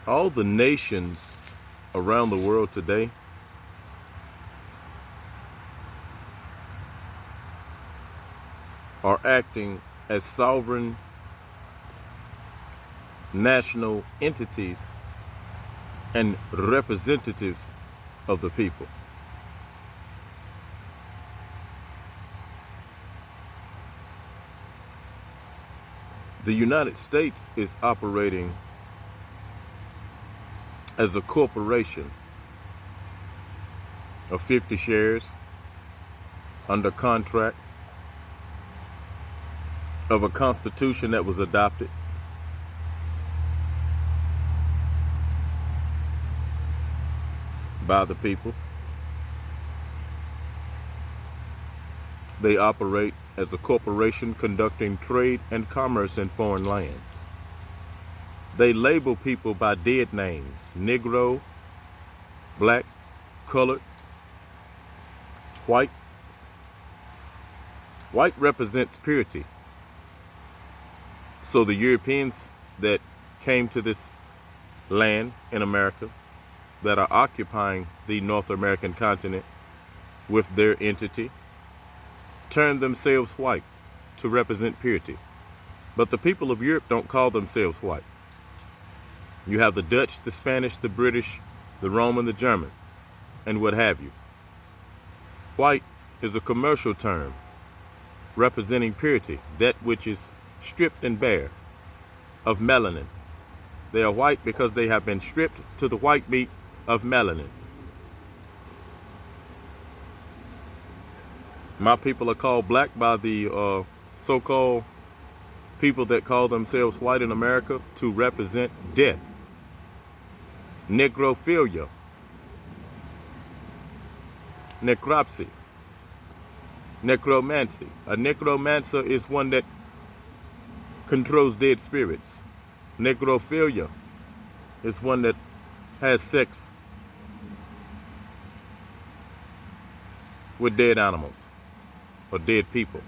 all the nations around the world today are acting as sovereign national entities and representatives of the people. The United States is operating as a corporation of 50 shares under contract of a constitution that was adopted by the people. They operate as a corporation conducting trade and commerce in foreign lands. They label people by dead names: Negro, black, colored, white. White represents purity. So the Europeans that came to this land in America, that are occupying the North American continent with their entity, turn themselves white to represent purity. But the people of Europe don't call themselves white. You have the Dutch, the Spanish, the British, the Roman, the German, and what have you. White is a commercial term representing purity, that which is stripped and bare of melanin. They are white because they have been stripped to the white meat of melanin. My people are called black by the so-called people that call themselves white in America to represent death. Necrophilia, necropsy, necromancy. A necromancer is one that controls dead spirits. Necrophilia is one that has sex with dead animals or dead people.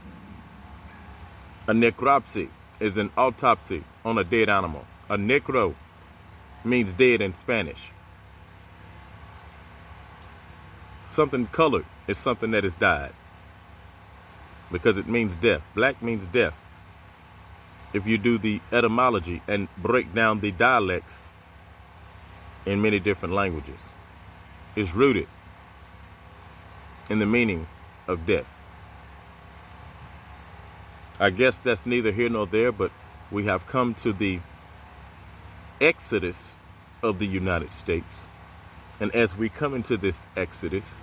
A necropsy is an autopsy on a dead animal. A necro means dead in Spanish. Something colored is something that has died because it means death. Black means death. If you do the etymology and break down the dialects in many different languages, is rooted in the meaning of death. I guess that's neither here nor there, but we have come to the exodus of the United States. And as we come into this exodus,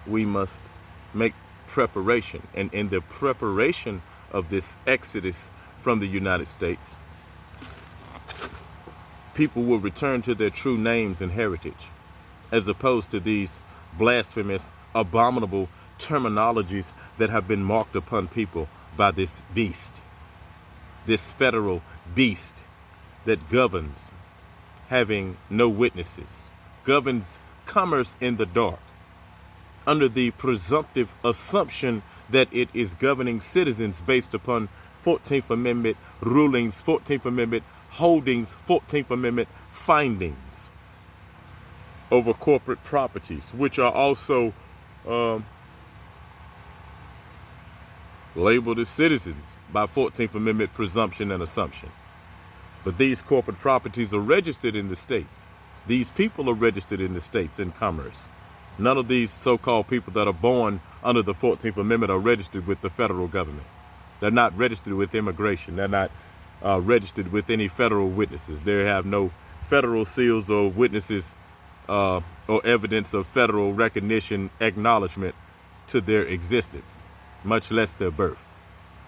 we must make preparation. And in the preparation of this exodus from the United States, people will return to their true names and heritage, as opposed to these blasphemous, abominable terminologies that have been marked upon people by this beast, this federal beast that governs, having no witnesses, governs commerce in the dark, under the presumptive assumption that it is governing citizens based upon 14th Amendment rulings, 14th Amendment holdings, 14th Amendment findings over corporate properties, which are also labeled as citizens by 14th Amendment presumption and assumption. But these corporate properties are registered in the states. These people are registered in the states in commerce. None of these so-called people that are born under the 14th Amendment are registered with the federal government. They're not registered with immigration. They're not registered with any federal witnesses. They have no federal seals or witnesses or evidence of federal recognition, acknowledgement to their existence, much less their birth.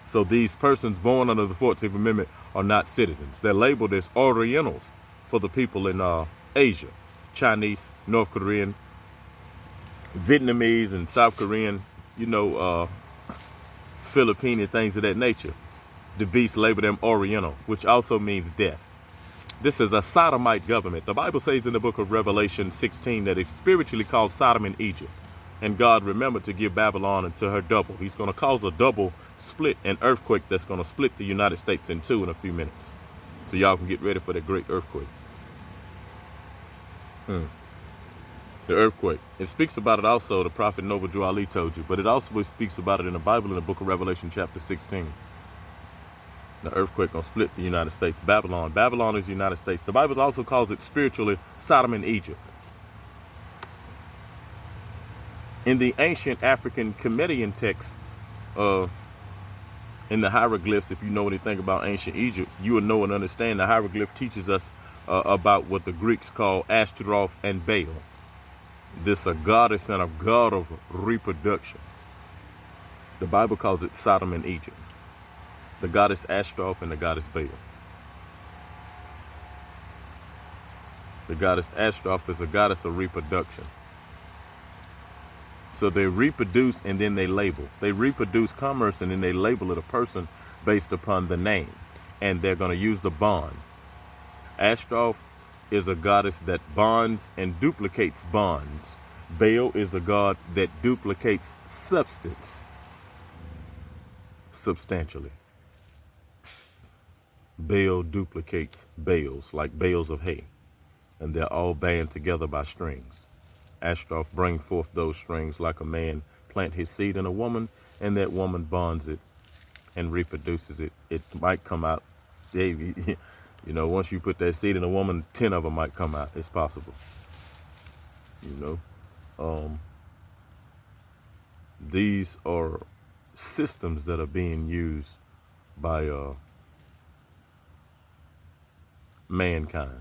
So these persons born under the 14th Amendment are not citizens. They're labeled as Orientals for the people in Asia, Chinese, North Korean, Vietnamese, and South Korean, Filipino, things of that nature. The beast labeled them Oriental, which also means death. This is a sodomite government. The Bible says in the book of Revelation 16 that it's spiritually called Sodom and Egypt. And God remembered to give Babylon into her double. He's going to cause a double split, an earthquake that's going to split the United States in two in a few minutes. So y'all can get ready for that great earthquake. Hmm. The earthquake. It speaks about it also, the prophet Noble Drew Ali told you, but it also speaks about it in the Bible in the book of Revelation chapter 16. The earthquake gonna split the United States. Babylon. Babylon is the United States. The Bible also calls it spiritually Sodom and Egypt. In the ancient African Chaldeian text, in the hieroglyphs, if you know anything about ancient Egypt, you will know and understand the hieroglyph teaches us about what the Greeks call Ashtaroth and Baal. This a goddess and a god of reproduction. The Bible calls it Sodom and Egypt. The goddess Ashtaroth and the goddess Baal. The goddess Ashtaroth is a goddess of reproduction. So they reproduce and then they label. They reproduce commerce and then they label it a person based upon the name. And they're going to use the bond. Ashtaroth is a goddess that bonds and duplicates bonds. Baal is a god that duplicates substance substantially. Baal duplicates bales, like bales of hay, and they're all bound together by strings. Ashtaroth bring forth those strings like a man plant his seed in a woman, and that woman bonds it and reproduces it. It might come out, Davey. You know, once you put that seed in a woman, 10 of them might come out. It's possible. You know, these are systems that are being used by mankind.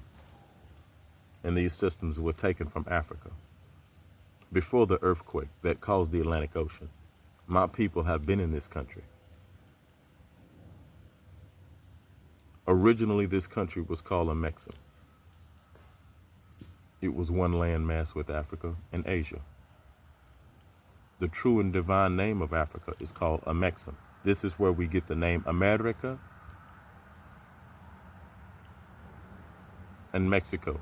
And these systems were taken from Africa. Before the earthquake that caused the Atlantic Ocean, my people have been in this country. Originally, this country was called Amexem. It was one landmass with Africa and Asia. The true and divine name of Africa is called Amexem. This is where we get the name America and Mexico.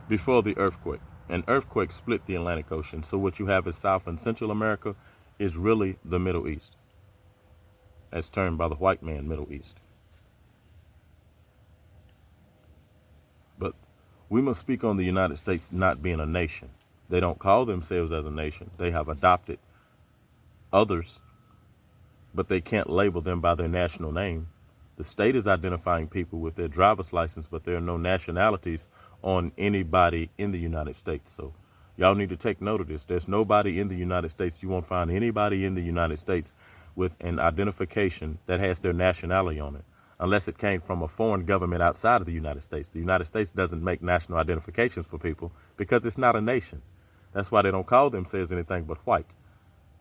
Before the earthquake, an earthquake split the Atlantic Ocean. So what you have as South and Central America is really the Middle East, as termed by the white man, Middle East. But we must speak on the United States not being a nation. They don't call themselves as a nation. They have adopted others, but they can't label them by their national name. The state is identifying people with their driver's license, but there are no nationalities on anybody in the United States. So y'all need to take note of this. There's nobody in the United States. You won't find anybody in the United States with an identification that has their nationality on it, unless it came from a foreign government outside of the United States. The United States doesn't make national identifications for people because it's not a nation. That's why they don't call themselves anything but white.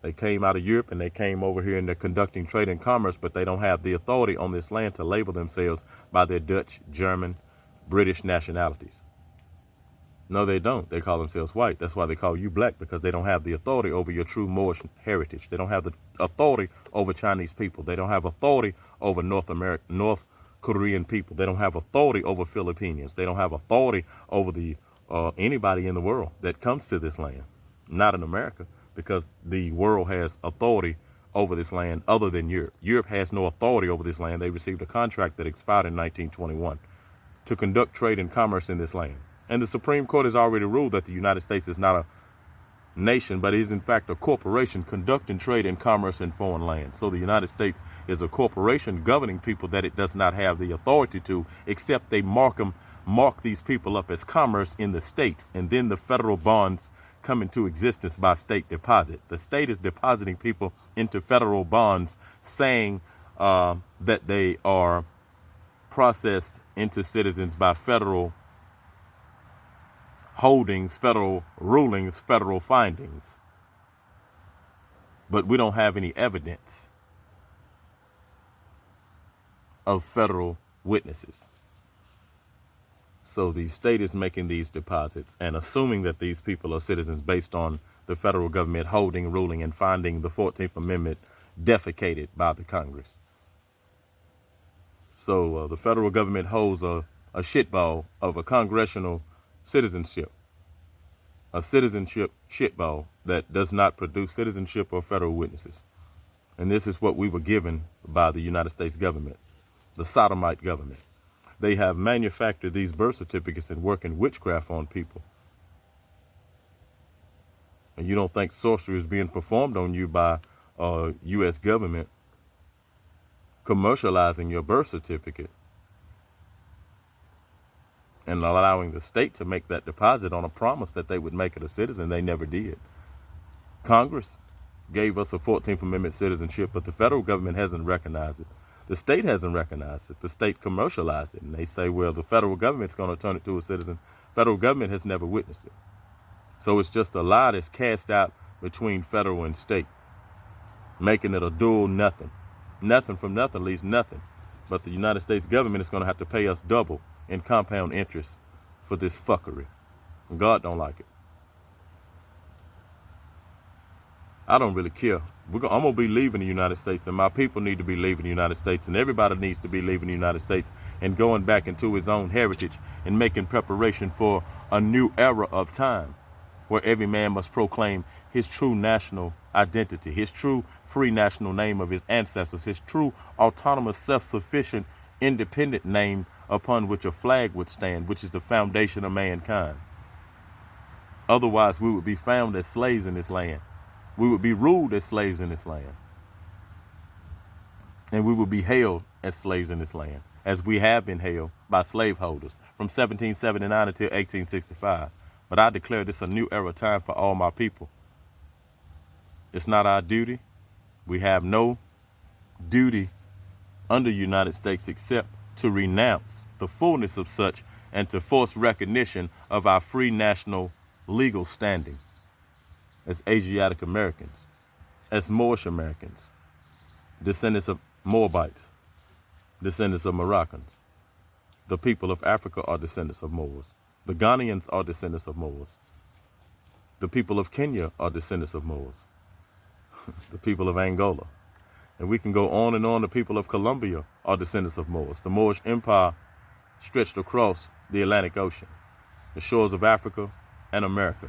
They came out of Europe and they came over here and they're conducting trade and commerce, but they don't have the authority on this land to label themselves by their Dutch, German, British nationalities. No, they don't. They call themselves white. That's why they call you black, because they don't have the authority over your true Moorish heritage. They don't have the authority over Chinese people. They don't have authority over North Korean people. They don't have authority over Filipinos. They don't have authority over anybody in the world that comes to this land. Not in America, because the world has authority over this land other than Europe. Europe has no authority over this land. They received a contract that expired in 1921 to conduct trade and commerce in this land. And the Supreme Court has already ruled that the United States is not a nation, but is in fact a corporation conducting trade and commerce in foreign lands. So the United States is a corporation governing people that it does not have the authority to, except they mark these people up as commerce in the states, and then the federal bonds come into existence by state deposit. The state is depositing people into federal bonds, saying that they are processed into citizens by federal holdings, federal rulings, federal findings. But we don't have any evidence of federal witnesses. So the state is making these deposits and assuming that these people are citizens based on the federal government holding, ruling, and finding the 14th Amendment defecated by the Congress. So the federal government holds a shitball of a congressional citizenship, a citizenship shitball that does not produce citizenship or federal witnesses. And this is what we were given by the United States government, the Sodomite government. they have manufactured these birth certificates and working witchcraft on people. And you don't think sorcery is being performed on you by U.S. government commercializing your birth certificate and allowing the state to make that deposit on a promise that they would make it a citizen. They never did. Congress gave us a 14th Amendment citizenship, but the federal government hasn't recognized it. The state hasn't recognized it. The state commercialized it. And they say, well, the federal government's going to turn it to a citizen. Federal government has never witnessed it. So it's just a lie that's cast out between federal and state, making it a dual nothing. Nothing from nothing leaves nothing. But the United States government is going to have to pay us double in compound interest for this fuckery. And God don't like it. I don't really care. I'm going to be leaving the United States, and my people need to be leaving the United States, and everybody needs to be leaving the United States and going back into his own heritage and making preparation for a new era of time where every man must proclaim his true national identity, his true free national name of his ancestors, his true autonomous, self-sufficient, independent name upon which a flag would stand, which is the foundation of mankind. Otherwise, we would be found as slaves in this land. We would be ruled as slaves in this land. And we would be held as slaves in this land, as we have been held by slaveholders from 1779 until 1865. But I declare this a new era time for all my people. It's not our duty. We have no duty under the United States except to renounce the fullness of such and to force recognition of our free national legal standing as Asiatic Americans, as Moorish Americans, descendants of Moabites, descendants of Moroccans. The people of Africa are descendants of Moors. The Ghanaians are descendants of Moors. The people of Kenya are descendants of Moors. The people of Angola. And we can go on and on. The people of Colombia are descendants of Moors. The Moorish Empire stretched across the Atlantic Ocean, the shores of Africa and America.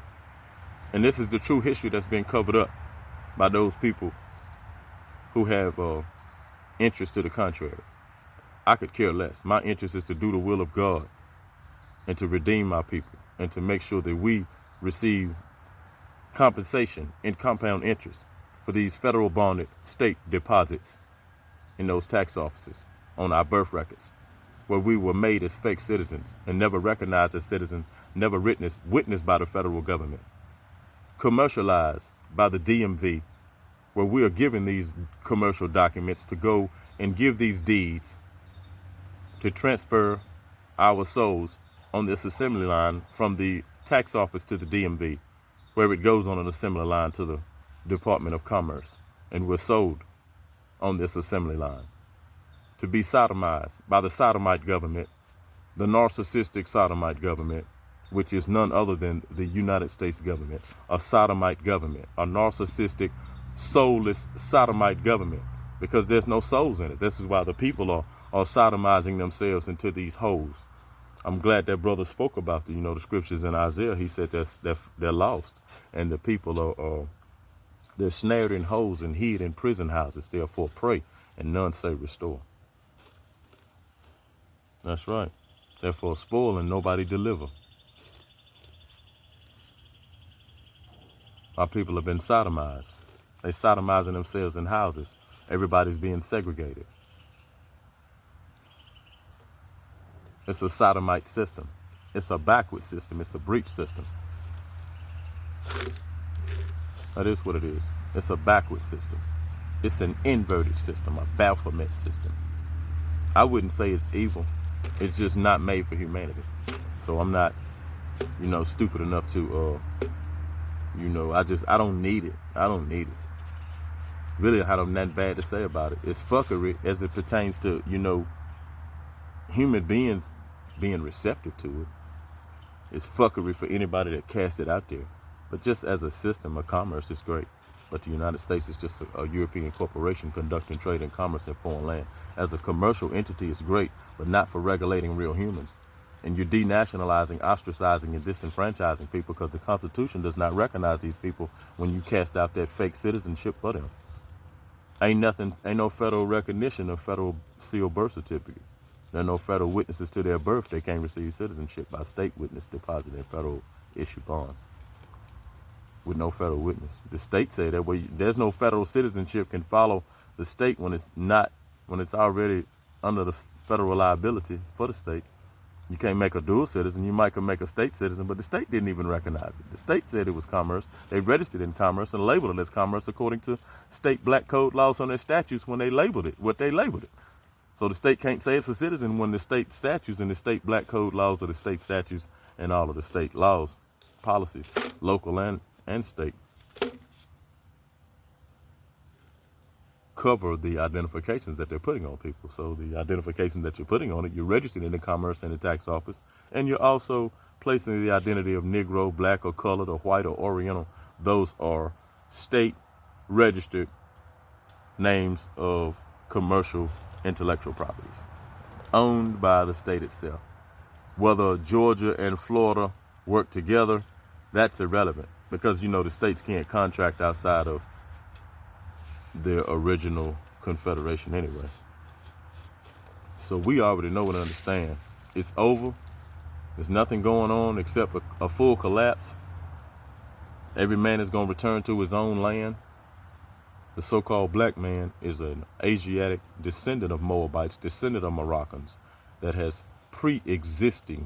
And this is the true history that's been covered up by those people who have interest to the contrary. I could care less. My interest is to do the will of God and to redeem my people and to make sure that we receive compensation in compound interest for these federal bonded state deposits in those tax offices on our birth records, where we were made as fake citizens and never recognized as citizens, never witnessed by the federal government, commercialized by the DMV, where we are given these commercial documents to go and give these deeds to transfer our souls on this assembly line from the tax office to the DMV, where it goes on an assembly line to the Department of Commerce, and we're sold on this assembly line to be sodomized by the sodomite government, the narcissistic sodomite government, which is none other than the United States government, a sodomite government, a narcissistic, soulless sodomite government, because there's no souls in it. This is why the people are sodomizing themselves into these holes. I'm glad that brother spoke about the scriptures in Isaiah. He said they're lost, and the people are they're snared in holes and hid in prison houses. Therefore pray, and none say restore. That's right. Therefore spoil and nobody deliver. Our people have been sodomized. They're sodomizing themselves in houses. Everybody's being segregated. It's a sodomite system. It's a backward system. It's a breach system. That is what it is. It's a backward system. It's an inverted system, a Baphomet system. I wouldn't say it's evil. It's just not made for humanity. So I'm not, stupid enough to, I don't need it. I don't need it. Really, I have nothing bad to say about it. It's fuckery as it pertains to, human beings being receptive to it. It's fuckery for anybody that casts it out there. But just as a system of commerce, it's great. But the United States is just a European corporation conducting trade and commerce in foreign land. As a commercial entity, it's great, but not for regulating real humans. And you're denationalizing, ostracizing, and disenfranchising people because the Constitution does not recognize these people when you cast out that fake citizenship for them. Ain't no federal recognition of federal sealed birth certificates. There are no federal witnesses to their birth. They can't receive citizenship by state witness deposit in federal issue bonds with no federal witness. The state say that way. There's no federal citizenship can follow the state when it's already under the federal liability for the state. You can't make a dual citizen. You might can make a state citizen, but the state didn't even recognize it. The state said it was commerce. They registered in commerce and labeled it as commerce according to state black code laws on their statutes when they labeled it, what they labeled it. So the state can't say it's a citizen when the state statutes and the state black code laws of the state statutes and all of the state laws, policies, local and state, cover the identifications that they're putting on people. So the identification that you're putting on it, you're registered in the commerce and the tax office, and you're also placing the identity of Negro, black or colored or white or Oriental. Those are state registered names of commercial intellectual properties owned by the state itself. Whether Georgia and Florida work together, that's irrelevant because, you know, the states can't contract outside of their original confederation anyway. So we already know and understand it's over. There's nothing going on except a full collapse. Every man is going to return to his own land. The so-called black man is an Asiatic descendant of Moabites, descendant of Moroccans, that has pre-existing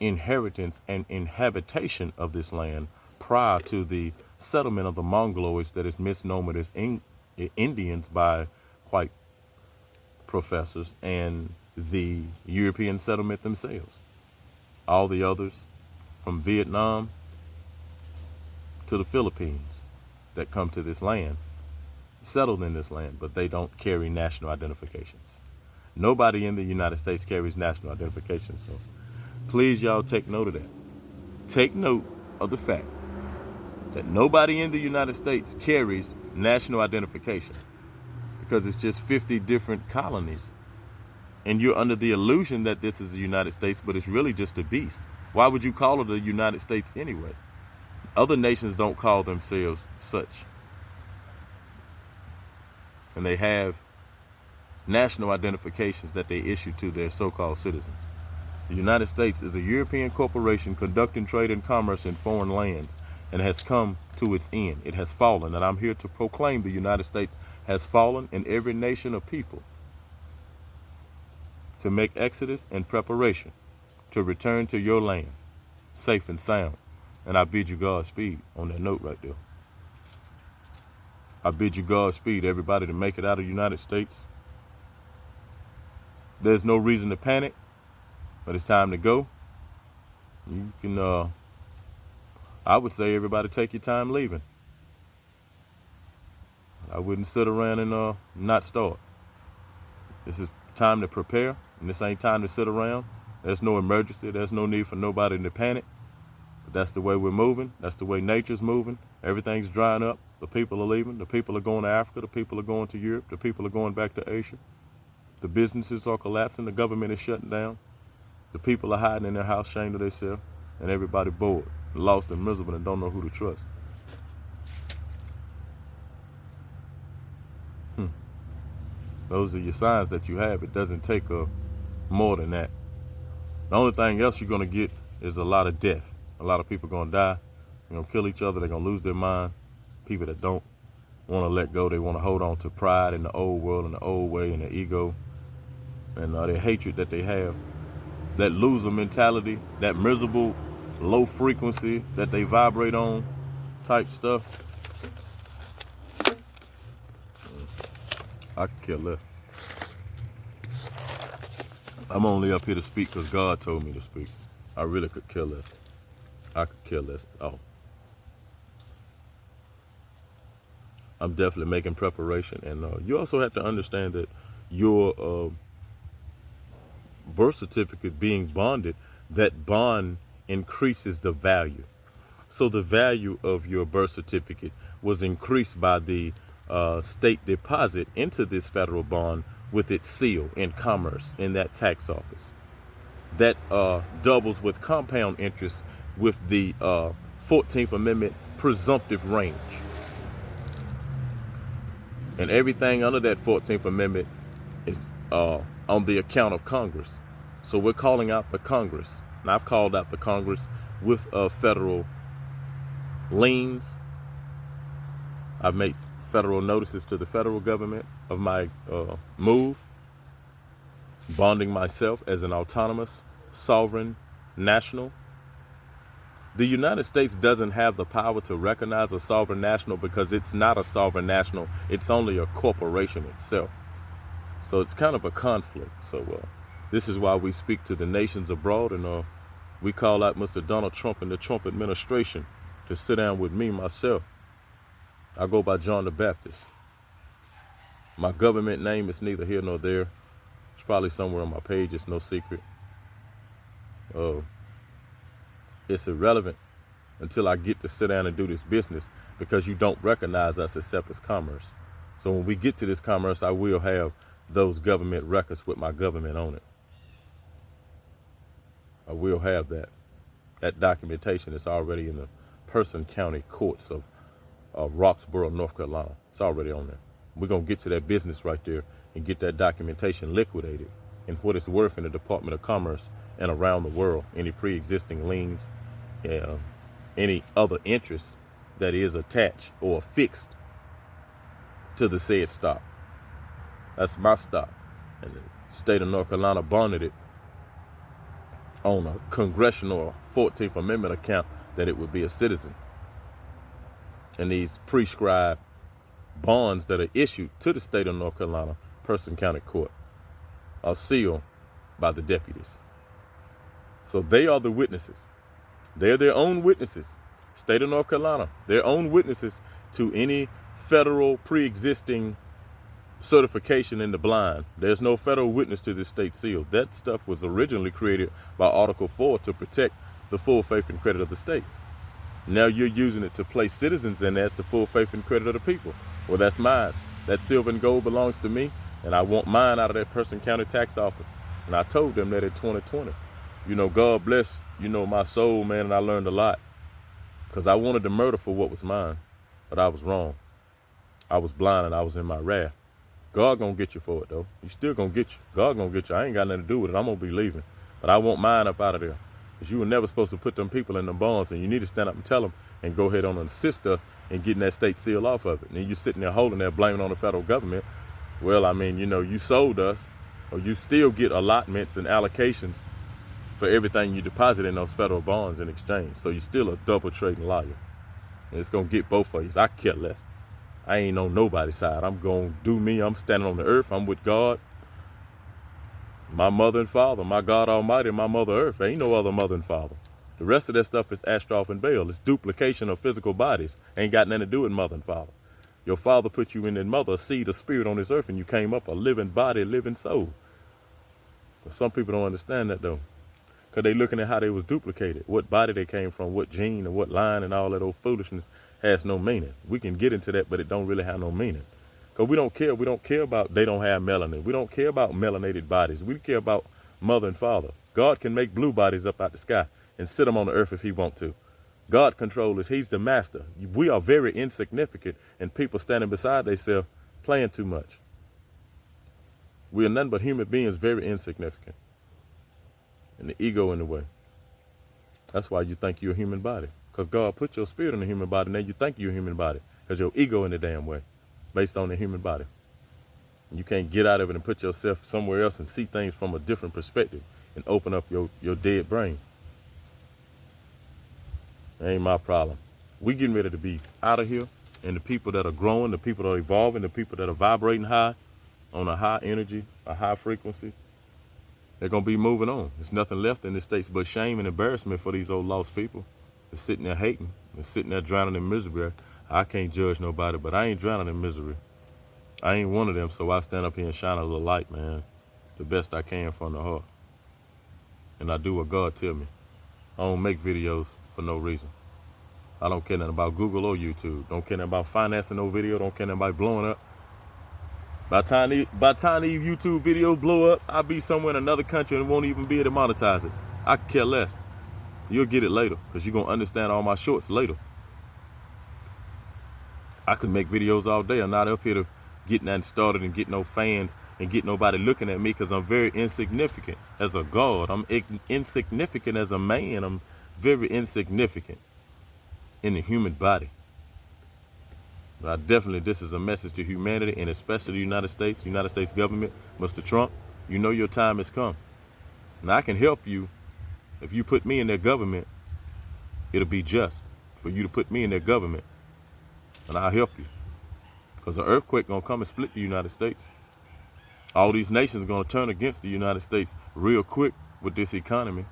inheritance and inhabitation of this land prior to the settlement of the Mongoloids that is misnomed as Indians by white professors and the European settlement themselves. All the others from Vietnam to the Philippines that come to this land, settled in this land, but they don't carry national identifications. Nobody in the United States carries national identification. So please, y'all, take note of that. Take note of the fact that nobody in the United States carries national identification because it's just 50 different colonies. And you're under the illusion that this is the United States, but it's really just a beast. Why would you call it the United States anyway? Other nations don't call themselves such. And they have national identifications that they issue to their so-called citizens. The United States is a European corporation conducting trade and commerce in foreign lands and has come to its end. It has fallen, and I'm here to proclaim the United States has fallen in every nation of people to make exodus and preparation to return to your land, safe and sound. And I bid you Godspeed on that note right there. I bid you Godspeed, everybody, to make it out of the United States. There's no reason to panic, but it's time to go. You can, I would say everybody take your time leaving. I wouldn't sit around and not start. This is time to prepare, and this ain't time to sit around. There's no emergency. There's no need for nobody to panic. But that's the way we're moving. That's the way nature's moving. Everything's drying up. The people are leaving. The people are going to Africa. The people are going to Europe. The people are going back to Asia. The businesses are collapsing. The government is shutting down. The people are hiding in their house, ashamed of themselves, and everybody bored, lost and miserable, and don't know who to trust. Those are your signs that you have. It doesn't take more than that. The only thing else you're going to get is a lot of death. A lot of people are going to die. They're going to kill each other. They're going to lose their mind. People that don't want to let go, they want to hold on to pride in the old world and the old way and their ego and their hatred that they have. That loser mentality, that miserable, low frequency that they vibrate on type stuff. I could care less. I'm only up here to speak because God told me to speak. I really could care less. I could care less. Oh. I'm definitely making preparation. And you also have to understand that your birth certificate being bonded, that bond increases the value. So the value of your birth certificate was increased by the state deposit into this federal bond with its seal in commerce in that tax office. That doubles with compound interest with the 14th Amendment presumptive range. And everything under that 14th Amendment is on the account of Congress. So we're calling out the Congress. And I've called out the Congress with federal liens. I've made federal notices to the federal government of my move, bonding myself as an autonomous, sovereign national. The United States doesn't have the power to recognize a sovereign national because it's not a sovereign national. It's only a corporation itself. So it's kind of a conflict. So this is why we speak to the nations abroad, and we call out Mr. Donald Trump and the Trump administration to sit down with me, myself. I go by John the Baptist. My government name is neither here nor there. It's probably somewhere on my page. It's no secret. It's irrelevant until I get to sit down and do this business, because you don't recognize us except as commerce. So when we get to this commerce, I will have those government records with my government on it. I will have that. That documentation is already in the Person County courts of Roxborough, North Carolina. It's already on there. We're going to get to that business right there and get that documentation liquidated and what it's worth in the Department of Commerce and around the world. Any pre-existing liens, any other interest that is attached or affixed to the said stock. That's my stock. And the state of North Carolina bonded it on a congressional 14th Amendment account that it would be a citizen. And these prescribed bonds that are issued to the state of North Carolina, Person County Court, are sealed by the deputies. So they are the witnesses. They're their own witnesses. State of North Carolina, their own witnesses to any federal pre-existing certification in the blind. There's no federal witness to this state seal. That stuff was originally created by Article 4 to protect the full faith and credit of the state. Now you're using it to place citizens in as the full faith and credit of the people. Well, that's mine. That silver and gold belongs to me, and I want mine out of that Person County tax office. And I told them that in 2020. God bless, my soul, man, and I learned a lot. Because I wanted to murder for what was mine, but I was wrong. I was blind and I was in my wrath. God gonna get you for it, though. He's still gonna get you. God gonna get you. I ain't got nothing to do with it. I'm gonna be leaving. But I want mine up out of there. Because you were never supposed to put them people in them bonds, and you need to stand up and tell them and go ahead on and assist us in getting that state seal off of it. And then you sitting there holding there blaming on the federal government. Well, I mean, you sold us, or you still get allotments and allocations for everything you deposit in those federal bonds in exchange. So you're still a double trading liar. And it's going to get both of you. I care less. I ain't on nobody's side. I'm going to do me. I'm standing on the earth. I'm with God. My mother and father, my God Almighty, and my mother earth. There ain't no other mother and father. The rest of that stuff is Ashtaroth and Baal. It's duplication of physical bodies. Ain't got nothing to do with mother and father. Your father put you in that mother, a seed, a spirit on this earth, and you came up a living body, living soul. But some people don't understand that, though. Because they looking at how they was duplicated. What body they came from, what gene and what line and all that old foolishness has no meaning. We can get into that, but it don't really have no meaning. Because we don't care. We don't care about they don't have melanin. We don't care about melanated bodies. We care about mother and father. God can make blue bodies up out the sky and sit them on the earth if he want to. God controls. He's the master. We are very insignificant, and people standing beside themselves playing too much. We are nothing but human beings, very insignificant. And the ego in the way. That's why you think you're a human body. Because God put your spirit in a human body. Now you think you're a human body. Because your ego in the damn way. Based on the human body. And you can't get out of it and put yourself somewhere else and see things from a different perspective. And open up your dead brain. That ain't my problem. We getting ready to be out of here. And the people that are growing, the people that are evolving, the people that are vibrating high, on a high energy, a high frequency, they're going to be moving on. There's nothing left in this state but shame and embarrassment for these old lost people. They're sitting there hating. They're sitting there drowning in misery. I can't judge nobody, but I ain't drowning in misery. I ain't one of them, so I stand up here and shine a little light, man. The best I can from the heart. And I do what God tell me. I don't make videos for no reason. I don't care nothing about Google or YouTube. Don't care nothing about financing no video. Don't care nothing about blowing up. By the time these YouTube videos blow up, I'll be somewhere in another country and won't even be able to monetize it. I could care less. You'll get it later, because you're going to understand all my shorts later. I could make videos all day. I'm not up here to get nothing started and get no fans and get nobody looking at me because I'm very insignificant as a God. I'm insignificant as a man. I'm very insignificant in the human body. But this is a message to humanity, and especially the United States government. Mr. Trump, you know your time has come. And I can help you. If you put me in their government, it'll be just for you to put me in their government, and I'll help you. Because an earthquake gonna come and split the United States. All these nations are gonna turn against the United States real quick with this economy.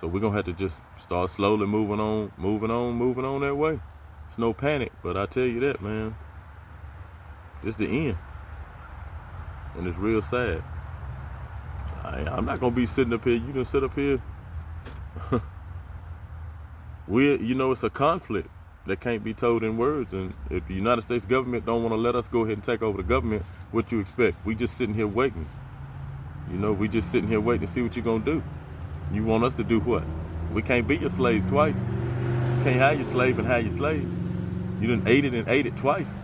So we're gonna have to just start slowly moving on that way. It's no panic, but I tell you that, man, it's the end, and it's real sad. I'm not gonna be sitting up here. You gonna sit up here? It's a conflict that can't be told in words. And if the United States government don't want to let us go ahead and take over the government, what you expect? We just sitting here waiting. We just sitting here waiting to see what you're gonna do. You want us to do what? We can't be your slaves twice. You can't have your slave and have your slave. You done ate it and ate it twice.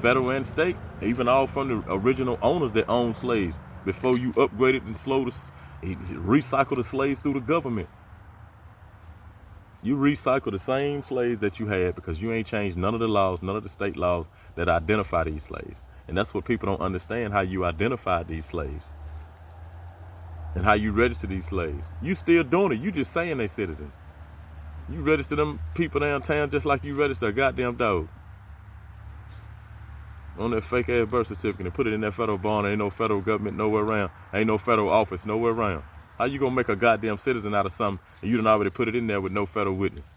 Federal and state, even all from the original owners that owned slaves before you upgraded and recycle the slaves through the government. You recycle the same slaves that you had because you ain't changed none of the laws, none of the state laws that identify these slaves. And that's what people don't understand, how you identify these slaves and how you register these slaves. You still doing it. You just saying they citizens. You register them people downtown just like you register a goddamn dog on that fake ass birth certificate and put it in that federal bond. Ain't no federal government nowhere around. Ain't no federal office nowhere around. How you gonna make a goddamn citizen out of something and you done already put it in there with no federal witness?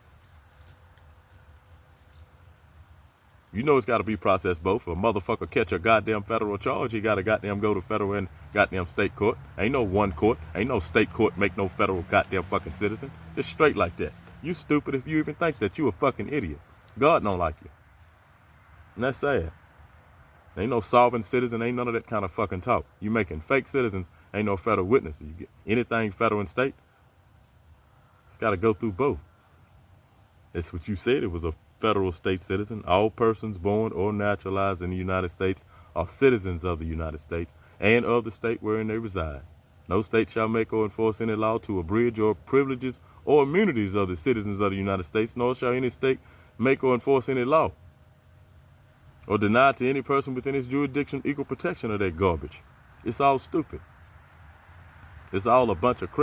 You know it's gotta be processed both. If a motherfucker catch a goddamn federal charge, he gotta goddamn go to federal and goddamn state court. Ain't no one court. Ain't no state court make no federal goddamn fucking citizen. It's straight like that. You stupid if you even think that. You a fucking idiot. God don't like you. And that's sad. Ain't no sovereign citizen, ain't none of that kind of fucking talk. You making fake citizens, ain't no federal witness. You get anything federal and state, it's got to go through both. That's what you said. It was a federal state citizen. All persons born or naturalized in the United States are citizens of the United States and of the state wherein they reside. No state shall make or enforce any law to abridge or privileges or immunities of the citizens of the United States, nor shall any state make or enforce any law or deny to any person within its jurisdiction equal protection of that garbage. It's all stupid. It's all a bunch of crap.